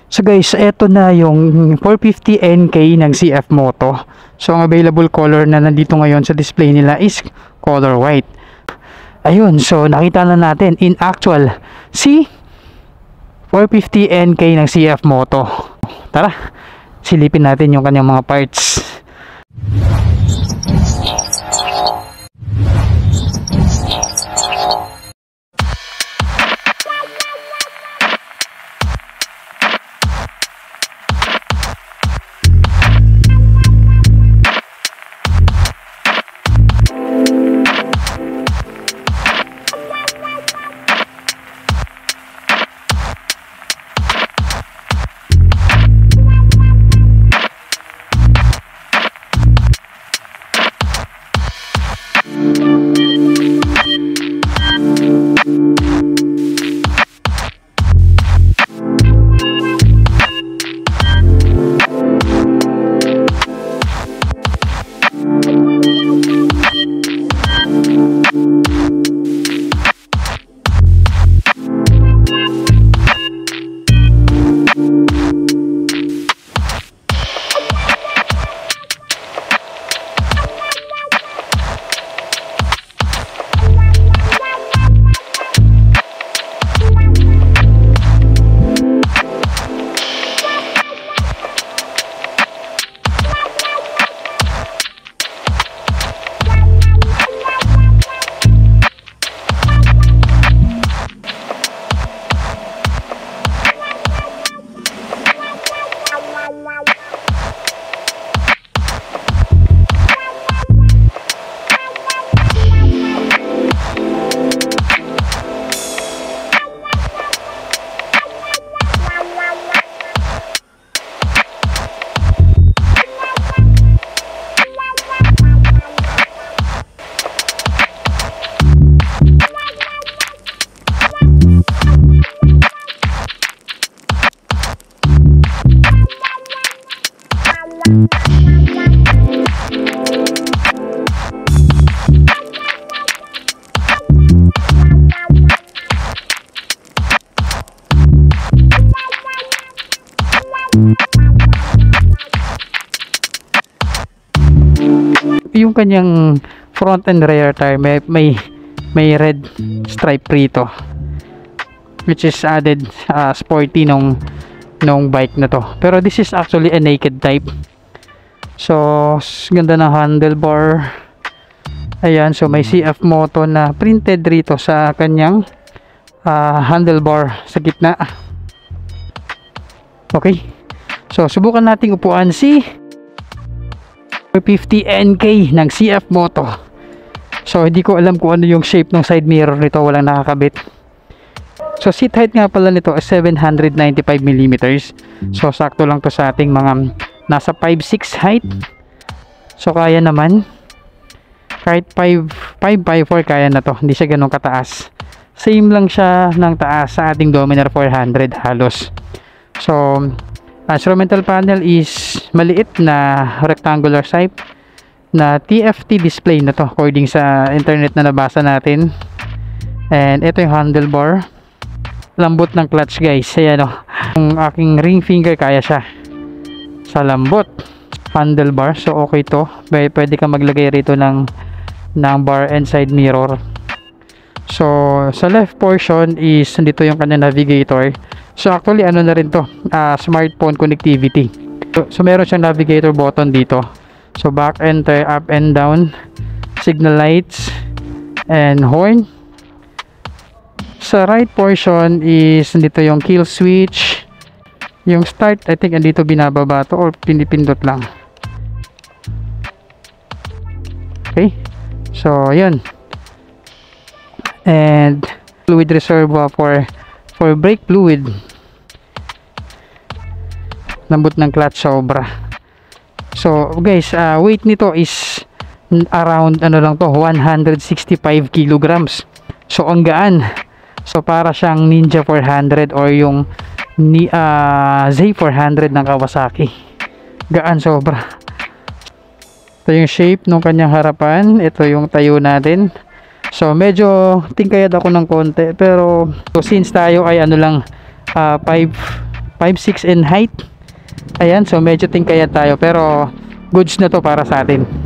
So guys, eto na yung 450 NK ng CF Moto. So ang available color na nandito ngayon sa display nila is color white. Ayun, so nakita na natin in actual si 450 NK ng CF Moto. Tara, silipin natin yung kanyang mga parts. Yung kanyang front and rear tire may red stripe rito, which is added sporty nung bike na to, pero this is actually a naked type. So ganda ng handlebar. Ayan, so may CF Moto na printed rito sa kanyang handlebar sa gitna. Okay, so subukan nating upuan si 450 NK ng CF Moto. So hindi ko alam kung ano yung shape ng side mirror nito, walang nakakabit. So seat height nga pala nito is 795mm. So sakto lang to sa ating mga nasa 5'6" height. So kaya naman, kahit 5'4" kaya na to, hindi siya ganun kataas. Same lang siya ng taas sa ating Dominar 400 halos. So instrumental panel is maliit na rectangular shape na TFT display na to according sa internet na nabasa natin. And ito yung handlebar. Lambot ng clutch guys. Ayan o, yung aking ring finger kaya siya sa lambot. Handlebar, so okay to. Pwede ka maglagay rito ng bar and side mirror. So sa left portion is dito yung kanya navigator. So actually ano na rin to, smartphone connectivity. So meron siyang navigator button dito. So back and turn, up and down, signal lights and horn. Sa right portion is dito yung kill switch. Yung start, I think andito binababa to or pinipindot lang. Okay, so yun. And fluid reservoir for brake fluid. Lambot ng clutch sobra. So guys, weight nito is around ano lang to, 165 kilograms. So ang gaan. So para siyang Ninja 400 or yung Z400 ng Kawasaki. Gaan sobra. Ito yung shape ng kanyang harapan. Ito yung tayo natin. So medyo tingkayad ako ng konti, pero so, since tayo ay ano lang 5 5'6" in height. Ayan, so medyo tingkayad tayo pero goods na to para sa atin.